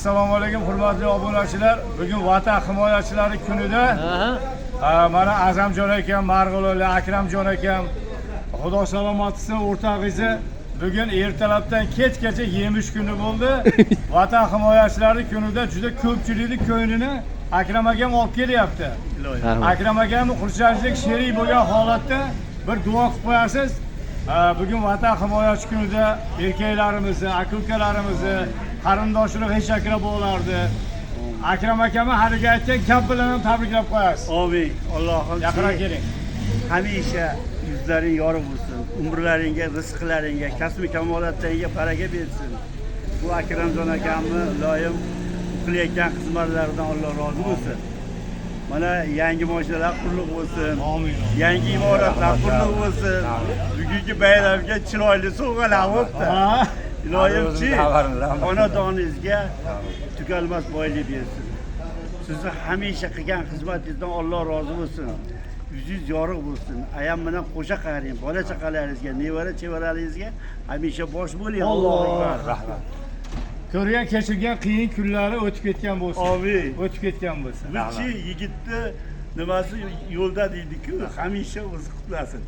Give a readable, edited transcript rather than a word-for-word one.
Assalomu alaykum hurmatli obunachilar. Bugun Vatan himoyachilari kunida mana Azamjon akam, Marg'ilonli Akramjon akam, Xudo salomat qilsin o'rtog'ingizni bugun ertalabdan kechgacha yemish kuni bo'ldi. Vatan himoyachilari kunida juda ko'pchilikning ko'nglini Akram akam olib kelyapti. Akram akamning xursandchilik sherik bo'lgan holatda bir duo qilib qo'yasiz. Bugün Vatan himoyachi kunida erkaklarimizni, aka-ukalarimizni, qarindoshlar hech akra bo'lardi. Akram akami haliga aytgan gap bilan ham tabriklab qo'yasiz. Amin. Allohim yaqinroq keling. Hamisha yuzlaring yorug' bo'lsin. Umrlaringga, rizqlaringga, kasb-u kamolotlaringga baraka bersin. Bu Akramjon akamni iloyim qilayotgan xizmatlaridan Alloh rozi bo'lsin. Mana yangi mashinalar quruq bo'lsin. Amin. Yangi imoratlar quruq bo'lsin. Bugungi bayramga chiroyli sovg'alar bo'ldi. Iloyimchi xonadoningizga tugalmas boylik bersin. Sizni hamisha qilgan xizmatingizdan Alloh rozi bo'lsin. Yuzingiz yorug' bo'lsin. Ayam bilan qo'sha qaring, bola chaqalaringizga, nevara chevaralaringizga hamisha bosh bo'ling. Allohga rahmat. Ko'rgan kechirgan qiyin kunlari o'tib ketgan bo'lsin. Amin. O'tib ketgan bo'lsin. Bizchi yigitni nimasi yo'lda deydi-ku, hamisha o'zi qutlasin.